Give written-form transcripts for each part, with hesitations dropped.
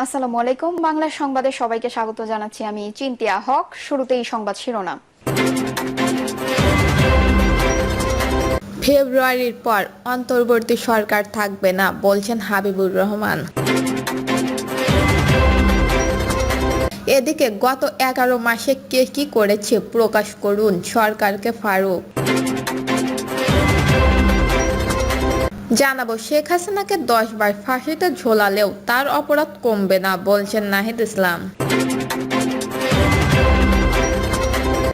আসসালামু আলাইকুম। বাংলা সংবাদে সবাইকে স্বাগত জানাচ্ছি। আমি চিন্তিয়া হক। শুরুতেই সংবাদ শিরোনাম। ফেব্রুয়ারির পর অন্তর্বর্তী সরকার থাকবে না বলছেন হাবিবুর রহমান। এদিকে গত 11 মাসে কে কি করেছে প্রকাশ করুন সরকারকে ফারুক। জানাবো শেখ হাসিনাকে 10 বার ফাঁসিতে ঝোলালেও তার অপরাধ কমবে না বলছেন নাহিদ ইসলাম।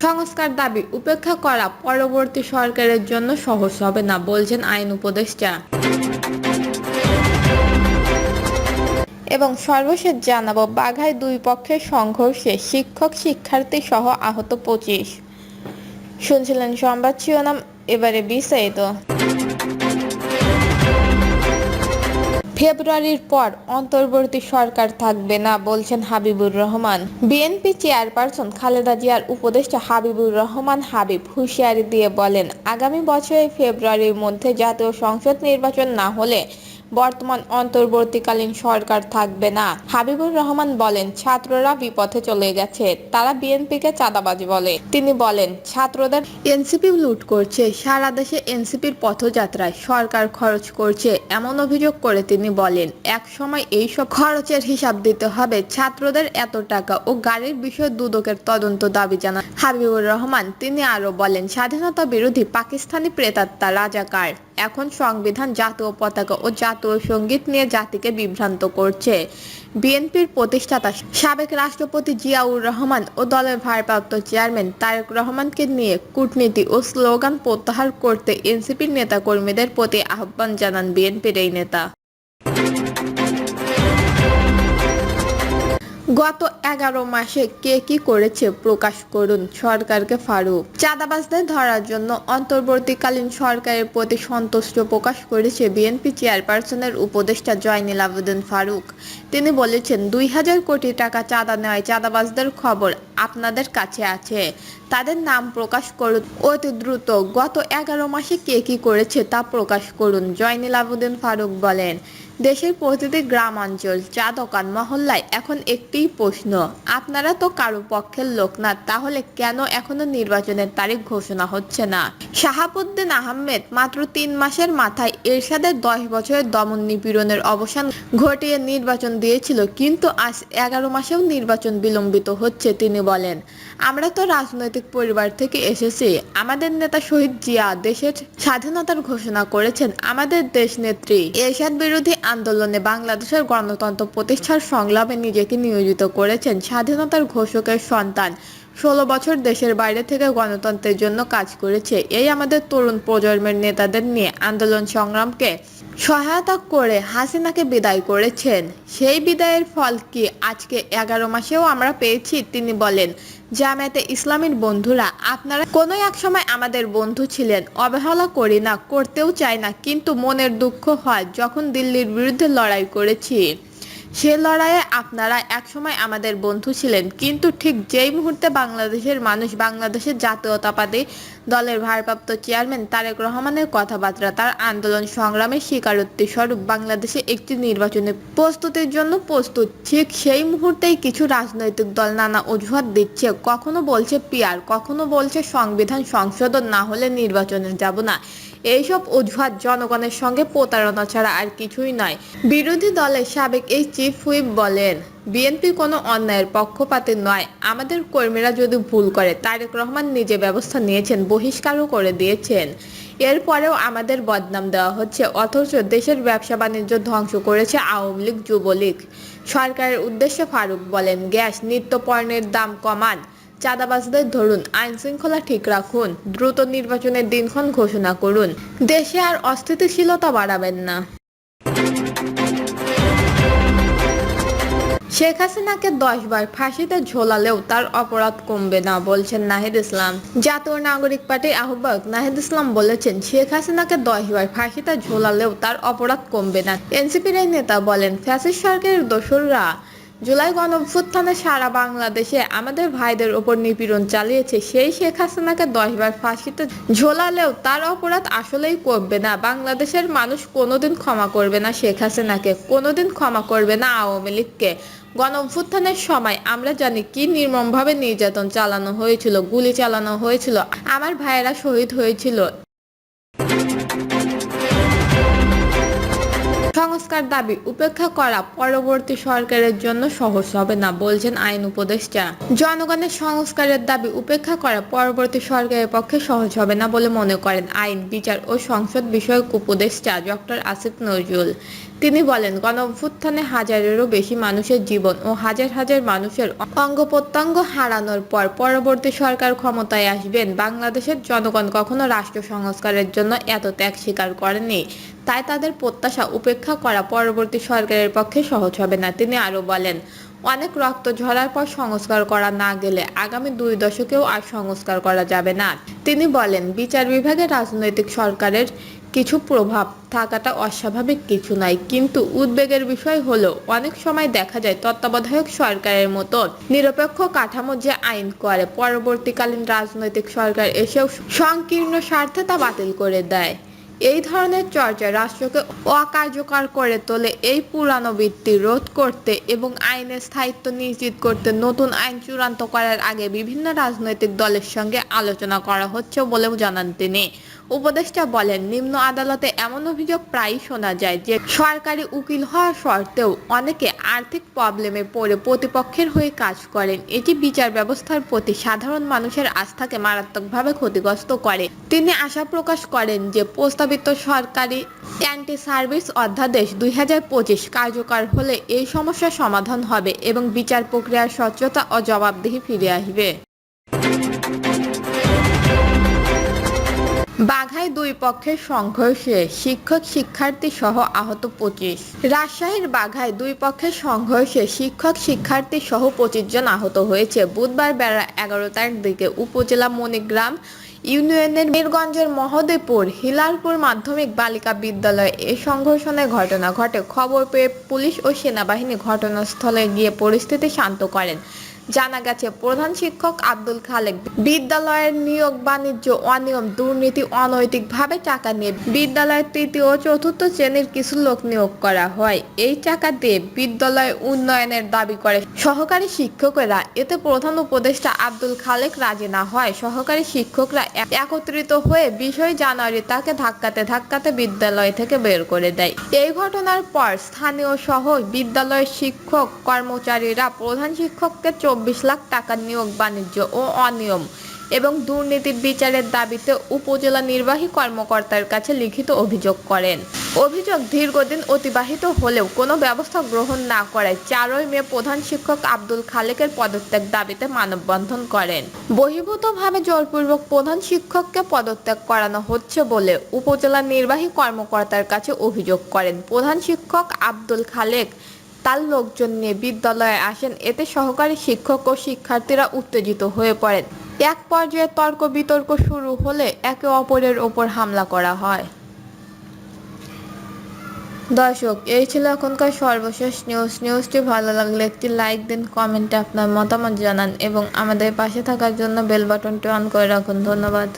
সংস্কার দাবি উপেক্ষা করা পরবর্তী সরকারের জন্য সহজ হবে না বলছেন আইন উপদেষ্টা। এবং সর্বশেষ জানাবো বাঘায় দুই পক্ষের সংঘর্ষে শিক্ষক শিক্ষার্থী সহ আহত 25। শুনছিলেন সংবাদ শিরোনাম, এবারে বিস্তারিত। ফেব্রুয়ারির পর অন্তর্বর্তী সরকার থাকবে না বলছেন হাবিবুর রহমান। বিএনপি চেয়ারপারসন খালেদা জিয়ার উপদেষ্টা হাবিবুর রহমান হাবিব হুঁশিয়ারি দিয়ে বলেন, আগামী বছরের ফেব্রুয়ারির মধ্যে জাতীয় সংসদ নির্বাচন না হলে বর্তমান অন্তর্বর্তীকালীন সরকার থাকবে না। হাবিবুর রহমান বলেন, ছাত্ররা বিপথে চলে গেছে, তারা বিএনপিকে চাঁদাবাজ বলে। তিনি বলেন, ছাত্রদের এনসিপি লুট করছে, সারা দেশে এনসিপির পথযাত্রায় সরকার খরচ করছে এমন অভিযোগ করে তিনি বলেন, এক সময় এই সব খরচের হিসাব দিতে হবে। ছাত্রদের এত টাকা ও গাড়ির বিষয়ে দুদকের তদন্ত দাবি জানান হাবিবুর রহমান। তিনি আরো বলেন, স্বাধীনতা বিরোধী পাকিস্তানি প্রেতাত্মা রাজাকার এখন সংবিধান, জাতীয় পতাকা ও জাতীয় সঙ্গীত নিয়ে জাতিকে বিভ্রান্ত করছে। বিএনপির প্রতিষ্ঠাতা সাবেক রাষ্ট্রপতি জিয়াউর রহমান ও দলের ভারপ্রাপ্ত চেয়ারম্যান তারেক রহমানকে নিয়ে কূটনীতি ও স্লোগান প্রত্যাহার করতে এনসিপির নেতাকর্মীদের প্রতি আহ্বান জানান বিএনপির এই নেতা। গত 11 মাসে কে কি করেছে প্রকাশ করুন সরকারকে ফারুক। চাঁদাবাজদের ধরার জন্য অন্তর্বর্তীকালীন সরকারের প্রতি সন্তুষ্ট প্রকাশ করেছে বিএনপি চেয়ারপারসনের উপদেষ্টা জয়নুল আবেদিন ফারুক। তিনি বলেছেন, 2000 কোটি টাকা চাঁদা নেওয়ায় চাঁদাবাজদের খবর আপনাদের কাছে আছে, তাদের নাম প্রকাশ করুন অতি দ্রুত। গত 11 মাসে কে কি করেছে তা প্রকাশ করুন। জয়নুল আবেদিন ফারুক বলেন, দেশের প্রতিটি গ্রাম অঞ্চল, চা দোকান, মহল্লায় এখন একটিই প্রশ্ন, আপনারা তো কারো পক্ষের লোক না, তাহলে কেন এখনো নির্বাচনের তারিখ ঘোষণা হচ্ছে না? শাহাবুদ্দিন আহমেদ মাত্র 3 মাসের মাথায় এরশাদের 10 বছরের দমন নিপীড়নের অবসান ঘটিয়ে নির্বাচন দিয়েছিল, কিন্তু আজ 11 মাসেও নির্বাচন বিলম্বিত হচ্ছে। তিনি বলেন, আমরা তো রাজনৈতিক পরিবার থেকে এসেছি, আমাদের নেতা শহীদ জিয়া দেশের স্বাধীনতার ঘোষণা করেছেন, আমাদের দেশ নেত্রী এরশাদ বিরোধী আন্দোলনে বাংলাদেশের গণতন্ত্র প্রতিষ্ঠার সংগ্রামে নিজেকে নিয়োজিত করেছেন। স্বাধীনতার ঘোষকের সন্তান, 16 বছর দেশের বাইরে থেকে গণতন্ত্রের জন্য কাজ করেছে। এই আমাদের তরুণ প্রজন্মের নেতাদের নিয়ে আন্দোলন সংগ্রামকে সহায়তা করে হাসিনাকে বিদায় করেছেন। সেই বিদায়ের ফল কি আজকে 11 মাসেও আমরা পেয়েছি? তিনি বলেন, জামায়াতে ইসলামীর বন্ধুরা, আপনারা কোনো এক সময় আমাদের বন্ধু ছিলেন, অবহেলা করি না, করতেও চাই না, কিন্তু মনের দুঃখ হয় যখন দিল্লির বিরুদ্ধে লড়াই করেছি। সে লড়াইয়ে আপনারা একসময় আমাদের বন্ধু ছিলেন, কিন্তু ঠিক যেই মুহূর্তে বাংলাদেশের মানুষ বাংলাদেশের জাতীয়তাবাদী দলের ভারপ্রাপ্ত চেয়ারম্যান তারেক রহমানের কথাবার্তা তার আন্দোলন সংগ্রামের স্বীকারোক্তি স্বরূপ বাংলাদেশে একটি নির্বাচনের প্রস্তুতির জন্য প্রস্তুত, ঠিক সেই মুহূর্তেই কিছু রাজনৈতিক দল নানা অজুহাত দিচ্ছে। কখনো বলছে পিআর, কখনো বলছে সংবিধান সংশোধন না হলে নির্বাচনে যাব না। এইসব অজুহাত জনগণের সঙ্গে প্রতারণা ছাড়া আর কিছুই নয়। বিরোধী দলের সাবেক এই চিফ হুইপ বলেন, বিএনপি কোনো অন্যায়ের পক্ষপাতী নয়, আমাদের কর্মীরা যদি ভুল করে তারেক রহমান নিজে ব্যবস্থা নিয়েছেন, বহিষ্কারও করে দিয়েছেন, এরপরেও আমাদের বদনাম দেওয়া হচ্ছে, অথচ দেশের ব্যবসা বাণিজ্য ধ্বংস করেছে আওয়ামী লীগ যুবলীগ। সরকারের উদ্দেশ্যে ফারুক বলেন, গ্যাস নিত্য পণ্যের দাম কমান, চাঁদাবাজদের ধরুন, আইন শৃঙ্খলা ঠিক রাখুন, দ্রুত নির্বাচনের দিনক্ষণ ঘোষণা করুন, দেশে আর অস্থিতিশীলতা বাড়াবেন না। শেখ হাসিনাকে 10 বার ফাঁসিতে ঝোলালেও তার অপরাধ কমবে না বলছেন নাহিদ ইসলাম। জাতীয় নাগরিক পার্টির আহ্বায়ক নাহিদ ইসলাম বলেছেন, শেখ হাসিনাকে 10 বার ফাঁসিতে ঝোলালেও তার অপরাধ কমবে না। এনসিপির এই নেতা বলেন, ফ্যাসিস্ট সরকারের দোসররা জুলাই গণঅভ্যুত্থানে সারা বাংলাদেশে আমাদের ভাইদের ওপর নিপীড়ন চালিয়েছে সেই শেখ হাসিনাকে 10 বার ফাঁসিতে ঝোলালেও তার অপরাধ আসলেই কমবে না। বাংলাদেশের মানুষ কোনোদিন ক্ষমা করবে না শেখ হাসিনাকে, কোনোদিন ক্ষমা করবে না আওয়ামী লীগকে। গণঅভ্যুত্থানের সময় আমরা জানি কি নির্মমভাবে নির্যাতন চালানো হয়েছিল, গুলি চালানো হয়েছিল, আমার ভাইয়েরা শহীদ হয়েছিল। সংস্কার দাবি উপেক্ষা করা পরবর্তী সরকারের জন্য সহজ হবে না বলছেন আইন উপদেষ্টা। জনগণের সংস্কারের দাবি উপেক্ষা করা পরবর্তী সরকারের পক্ষে সহজ হবে না বলে মনে করেন আইন, বিচার ও সংসদ বিষয়ক উপদেষ্টা ডক্টর আসিফ নজরুল। তিনি বলেন, গণঅভ্যুত্থানে হাজারেরও বেশি মানুষের জীবন ও হাজার হাজার মানুষের অঙ্গ প্রত্যঙ্গ হারানোর পর পরবর্তী সরকার ক্ষমতায় আসবেন। বাংলাদেশের জনগণ কখনো রাষ্ট্র সংস্কারের জন্য এত ত্যাগ স্বীকার করেনি, তাই তাদের প্রত্যাশা উপেক্ষা করা পরবর্তী সরকারের পক্ষে সহজ হবে না। তিনি আরো বলেন, অনেক রক্ত ঝরার পর সংস্কার করা না গেলে আগামী 2 দশকেও আর সংস্কার করা যাবে না। তিনি বলেন, বিচার বিভাগে রাজনৈতিক সরকারের কিছু প্রভাব থাকাটা অস্বাভাবিক কিছু নয়, কিন্তু উদ্বেগের বিষয় হলো অনেক সময় দেখা যায় তত্ত্বাবধায়ক সরকারের মতো নিরপেক্ষ কাঠামো যে আইন করে, পরবর্তীকালীন রাজনৈতিক সরকার এসেও সংকীর্ণ স্বার্থে তা বাতিল করে দেয়। এই ধরনের চর্চা রাষ্ট্রকে অকার্যকর করে তোলে। এই পুরানো বৃত্তি রোধ করতে এবং আইনের স্থায়িত্ব নিশ্চিত করতে নতুন আইন চূড়ান্ত করার আগে বিভিন্ন রাজনৈতিক দলের সঙ্গে আলোচনা করা হচ্ছে বলেও জানান তিনি। উপদেষ্টা বলেন, নিম্ন আদালতে এমন অভিযোগ প্রায়ই শোনা যায় যে সরকারি উকিল হওয়া সত্ত্বেও অনেকে আর্থিক প্রবলেমে পড়ে প্রতিপক্ষের হয়ে কাজ করেন। এটি বিচার ব্যবস্থার প্রতি সাধারণ মানুষের আস্থাকে মারাত্মকভাবে ক্ষতিগ্রস্ত করে। তিনি আশা প্রকাশ করেন যে প্রস্তাবিত সরকারি অ্যান্টি সার্ভিস অধ্যাদেশ 2025 কার্যকর হলে এই সমস্যার সমাধান হবে এবং বিচার প্রক্রিয়ার স্বচ্ছতা ও জবাবদিহি ফিরে আসবে। বাঘায় 2 পক্ষের সংঘর্ষে শিক্ষক শিক্ষার্থী সহ আহত 25। রাজশাহীর বাঘায় 2 পক্ষের সংঘর্ষে শিক্ষক শিক্ষার্থী সহ 25 জন আহত হয়েছে। বুধবার বেলা 11টার দিকে উপজেলা মণিগ্রাম ইউনিয়নের মিরগঞ্জের মহদেপুর হিলালপুর মাধ্যমিক বালিকা বিদ্যালয়ে এই সংঘর্ষণের ঘটনা ঘটে। খবর পেয়ে পুলিশ ও সেনাবাহিনী ঘটনাস্থলে গিয়ে পরিস্থিতি শান্ত করেন। জানা গেছে, প্রধান শিক্ষক আব্দুল খালেক বিদ্যালয়ের নিয়োগ বাণিজ্য অনিয়ম, দুর্নীতি, অনৈতিকভাবে টাকা নিয়ে বিদ্যালয়ের 3য় ও 4র্থ শ্রেণীর কিছু লোক নিয়োগ করা হয়। এই টাকা দিয়ে বিদ্যালয় উন্নয়নের দাবি করে সহকারী শিক্ষকেরা। এতে প্রধান উপদেষ্টা আব্দুল খালেক রাজি না হয় সহকারী শিক্ষকরা একত্রিত হয়ে 20 জানুয়ারি তাকে ধাক্কাতে বিদ্যালয় থেকে বের করে দেয়। এই ঘটনার পর স্থানীয় সহ বিদ্যালয়ের শিক্ষক কর্মচারীরা প্রধান শিক্ষককে 24 লাখ টাকা নিয়োগ বাণিজ্য ও অনিয়ম এবং দুর্নীতির বিচারের দাবিতে উপজেলা নির্বাহী কর্মকর্তার কাছে লিখিত অভিযোগ করেন। অভিযোগ দীর্ঘদিন অতিবাহিত হলেও কোনো ব্যবস্থা গ্রহণ না করায় 4ই মে প্রধান শিক্ষক আব্দুল খালেকের পদত্যাগ দাবিতে মানববন্ধন করেন। বহির্ভূতভাবে জোরপূর্বক প্রধান শিক্ষককে পদত্যাগ করানো হচ্ছে বলে উপজেলা নির্বাহী কর্মকর্তার কাছে অভিযোগ করেন। প্রধান শিক্ষক আব্দুল খালেক তার লোকজন নিয়ে বিদ্যালয়ে আসেন। এতে সহকারী শিক্ষক ও শিক্ষার্থীরা উত্তেজিত হয়ে পড়েন। এক পর্যায়ে তর্ক বিতর্ক শুরু হলে একে অপরের ওপর হামলা করা হয়। দর্শক, এই ছিল এখনকার সর্বশেষ নিউজটি ভালো লাগলে একটি লাইক দিন, কমেন্টে আপনার মতামত জানান এবং আমাদের পাশে থাকার জন্য বেল বাটনটি অন করে রাখুন। ধন্যবাদ।